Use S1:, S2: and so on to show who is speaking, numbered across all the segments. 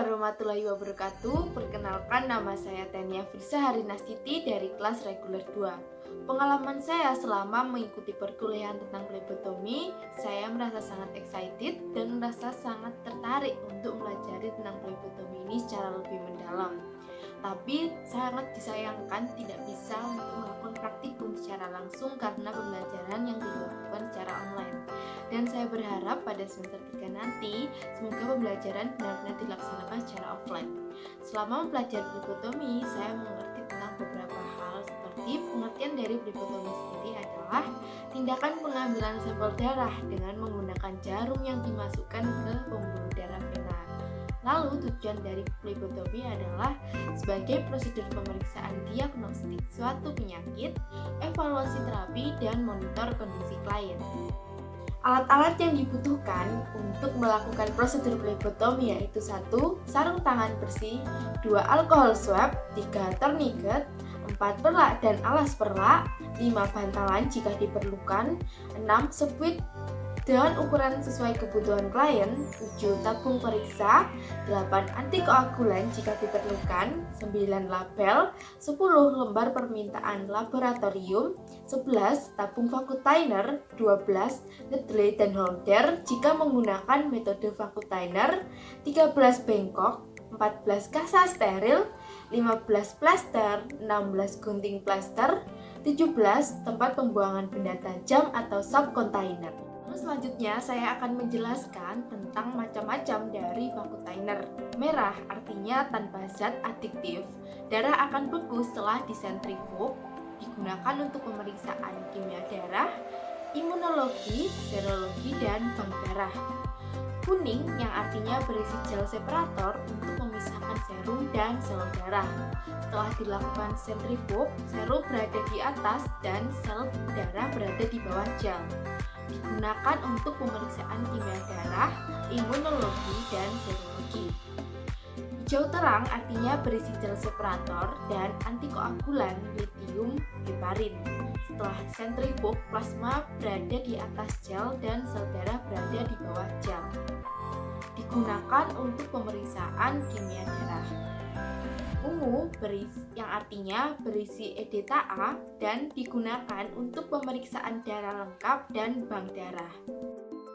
S1: warahmatullahi wabarakatuh. Perkenalkan, nama saya Tania Firsa Harinastiti dari kelas reguler 2. Pengalaman saya selama mengikuti perkuliahan tentang plebotomi, saya merasa sangat excited dan merasa sangat tertarik untuk mempelajari tentang plebotomi ini secara lebih mendalam. Tapi sangat disayangkan tidak bisa untuk melakukan praktikum secara langsung karena pembelajaran yang dilakukan secara online. Dan saya berharap pada semester 3 nanti, semoga pembelajaran benar-benar dilaksanakan secara offline. Selama mempelajari plebotomi, saya mengerti tentang beberapa hal seperti pengertian dari plebotomi sendiri adalah tindakan pengambilan sampel darah dengan menggunakan jarum yang dimasukkan ke pembuluh darah vena. Lalu tujuan dari plebotomi adalah sebagai prosedur pemeriksaan diagnostik suatu penyakit, evaluasi terapi, dan monitor kondisi klien. Alat-alat yang dibutuhkan untuk melakukan prosedur plebotomi yaitu 1. Sarung tangan bersih, 2. Alkohol swab, 3. Tourniquet, 4. Perlak dan alas perlak, 5. Bantalan jika diperlukan, 6. Spuit dengan ukuran sesuai kebutuhan klien, 7. Tabung periksa, 8. Antikoagulan jika diperlukan, 9. Label, 10. Lembar permintaan laboratorium, 11. Tabung vacuum thinner, 12. Needle dan holder jika menggunakan metode vacuum thinner, 13. Bengkok, 14. Kasa steril, 15. Plaster, 16. Gunting plaster, 17. Tempat pembuangan benda tajam atau sub-container. Selanjutnya saya akan menjelaskan tentang macam-macam dari vacuum thinner. Merah artinya tanpa zat adiktif. Darah akan beku setelah disentrifug, digunakan untuk pemeriksaan kimia darah, imunologi, serologi, dan bank darah. Kuning yang artinya berisi gel separator untuk memisahkan serum dan sel darah. Setelah dilakukan sentrifug, serum berada di atas dan sel darah berada di bawah gel. Digunakan untuk pemeriksaan kimia darah, imunologi, dan serologi. Hijau terang artinya berisi gel separator dan antikoagulan litium heparin. Setelah sentrifug, plasma berada di atas gel dan sel darah berada di bawah gel. Digunakan untuk pemeriksaan kimia darah. Ungu yang artinya berisi EDTA dan digunakan untuk pemeriksaan darah lengkap dan bank darah.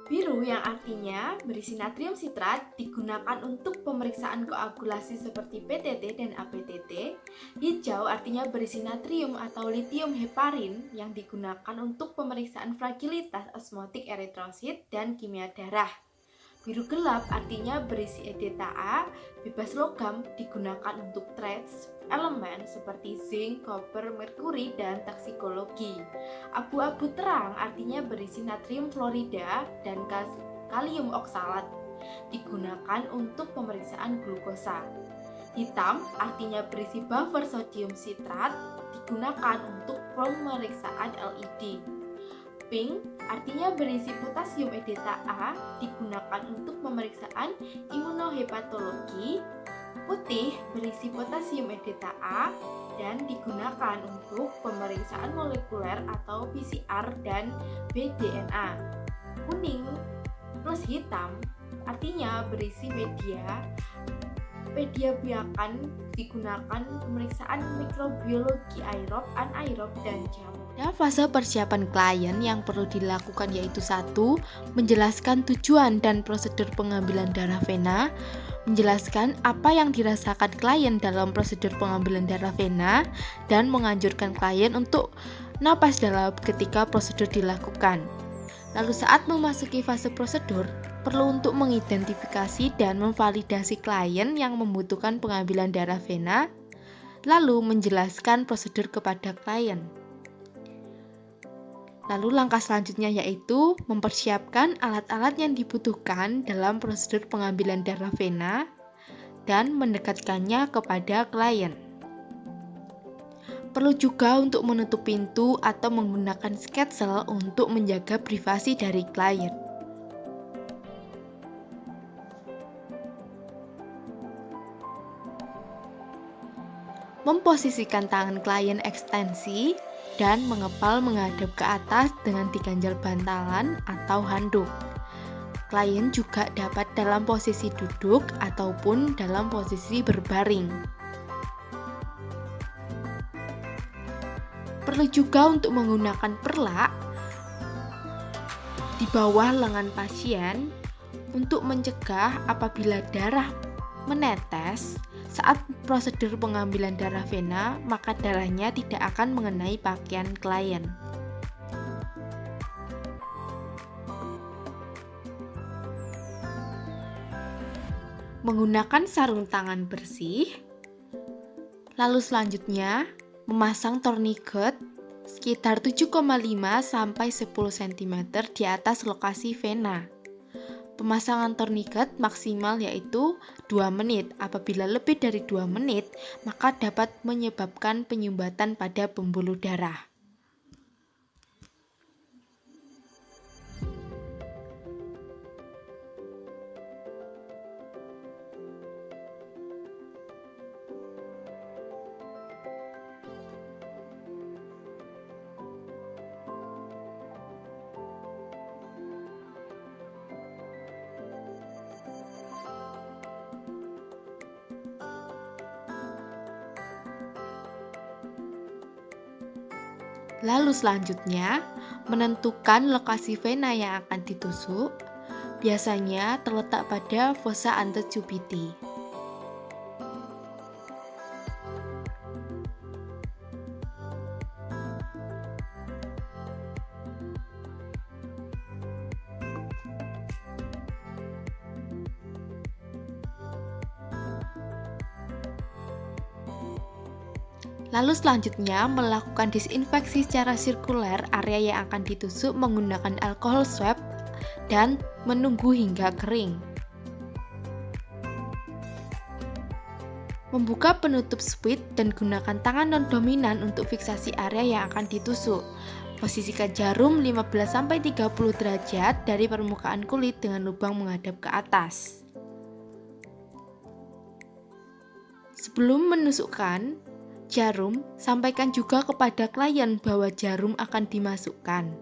S1: Biru yang artinya berisi natrium sitrat digunakan untuk pemeriksaan koagulasi seperti PTT dan APTT. Hijau artinya berisi natrium atau litium heparin yang digunakan untuk pemeriksaan fragilitas osmotik eritrosit dan kimia darah. Biru gelap artinya berisi EDTA, bebas logam digunakan untuk trace elemen seperti zinc, copper, merkuri, dan toksikologi. Abu-abu terang artinya berisi natrium fluorida dan kalium oksalat digunakan untuk pemeriksaan glukosa. Hitam artinya berisi buffer sodium sitrat digunakan untuk pemeriksaan LED. Pink artinya berisi potasium EDTA digunakan untuk pemeriksaan imunohepatologi. Putih berisi potasium EDTA dan digunakan untuk pemeriksaan molekuler atau PCR dan bDNA. Kuning plus hitam artinya berisi media biakan digunakan pemeriksaan mikrobiologi aerob, anaerob, dan jamur.
S2: Pada fase persiapan klien yang perlu dilakukan yaitu 1. Menjelaskan tujuan dan prosedur pengambilan darah vena, menjelaskan apa yang dirasakan klien dalam prosedur pengambilan darah vena, dan menganjurkan klien untuk napas dalam ketika prosedur dilakukan. Lalu saat memasuki fase prosedur, perlu untuk mengidentifikasi dan memvalidasi klien yang membutuhkan pengambilan darah vena, lalu menjelaskan prosedur kepada klien. Lalu langkah selanjutnya yaitu mempersiapkan alat-alat yang dibutuhkan dalam prosedur pengambilan darah vena dan mendekatkannya kepada klien. Perlu juga untuk menutup pintu atau menggunakan sketsel untuk menjaga privasi dari klien. Memposisikan tangan klien ekstensi dan mengepal menghadap ke atas dengan diganjal bantalan atau handuk. Klien juga dapat dalam posisi duduk ataupun dalam posisi berbaring. Perlu juga untuk menggunakan perlak di bawah lengan pasien untuk mencegah apabila darah menetes saat prosedur pengambilan darah vena, maka darahnya tidak akan mengenai pakaian klien. Menggunakan sarung tangan bersih. Lalu selanjutnya, memasang tourniquet sekitar 7,5 sampai 10 cm di atas lokasi vena. Pemasangan tourniquet maksimal yaitu 2 menit. Apabila lebih dari 2 menit, maka dapat menyebabkan penyumbatan pada pembuluh darah. Lalu selanjutnya, menentukan lokasi vena yang akan ditusuk, biasanya terletak pada fossa antecubiti. Lalu selanjutnya melakukan disinfeksi secara sirkuler area yang akan ditusuk menggunakan alkohol swab dan menunggu hingga kering. Membuka penutup spit dan gunakan tangan non-dominan untuk fiksasi area yang akan ditusuk. Posisikan jarum 15-30 derajat dari permukaan kulit dengan lubang menghadap ke atas. Sebelum menusukkan jarum, sampaikan juga kepada klien bahwa jarum akan dimasukkan.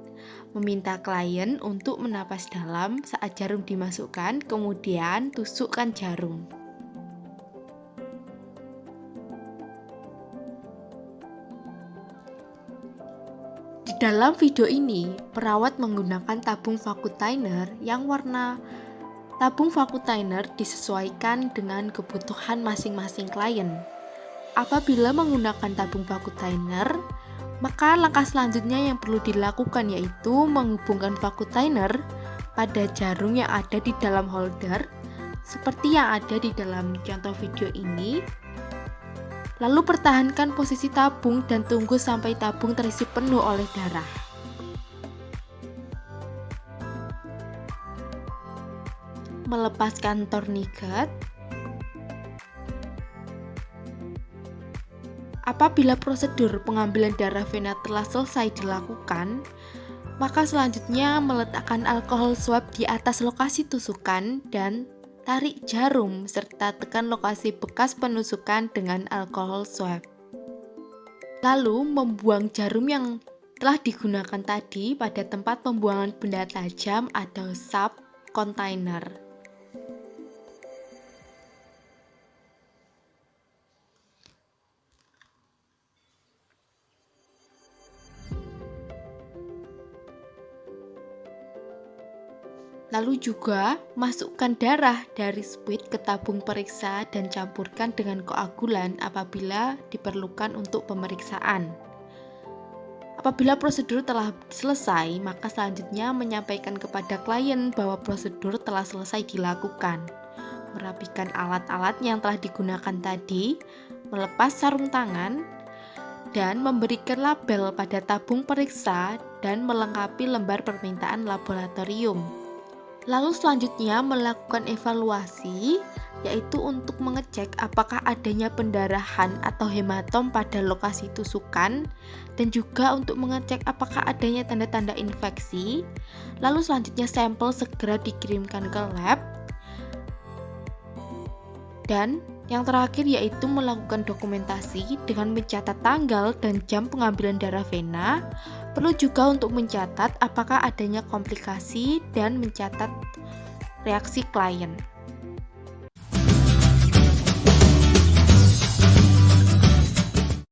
S2: Meminta klien untuk menapas dalam saat jarum dimasukkan, kemudian tusukkan jarum. Di dalam video ini, perawat menggunakan tabung Vacutainer yang warna tabung Vacutainer disesuaikan dengan kebutuhan masing-masing klien. Apabila menggunakan tabung Vacutainer, maka langkah selanjutnya yang perlu dilakukan yaitu menghubungkan Vacutainer pada jarum yang ada di dalam holder seperti yang ada di dalam contoh video ini. Lalu pertahankan posisi tabung dan tunggu sampai tabung terisi penuh oleh darah. Melepaskan tourniquet. Apabila prosedur pengambilan darah vena telah selesai dilakukan, maka selanjutnya meletakkan alkohol swab di atas lokasi tusukan dan tarik jarum serta tekan lokasi bekas penusukan dengan alkohol swab. Lalu membuang jarum yang telah digunakan tadi pada tempat pembuangan benda tajam atau sub container. Lalu juga masukkan darah dari spit ke tabung periksa dan campurkan dengan koagulan apabila diperlukan untuk pemeriksaan. Apabila prosedur telah selesai, maka selanjutnya menyampaikan kepada klien bahwa prosedur telah selesai dilakukan. Merapikan alat-alat yang telah digunakan tadi, melepas sarung tangan, dan memberikan label pada tabung periksa dan melengkapi lembar permintaan laboratorium. Lalu selanjutnya melakukan evaluasi, yaitu untuk mengecek apakah adanya pendarahan atau hematom pada lokasi tusukan, dan juga untuk mengecek apakah adanya tanda-tanda infeksi. Lalu selanjutnya sampel segera dikirimkan ke lab. Dan yang terakhir yaitu melakukan dokumentasi dengan mencatat tanggal dan jam pengambilan darah vena. Perlu juga untuk mencatat apakah adanya komplikasi dan mencatat reaksi klien.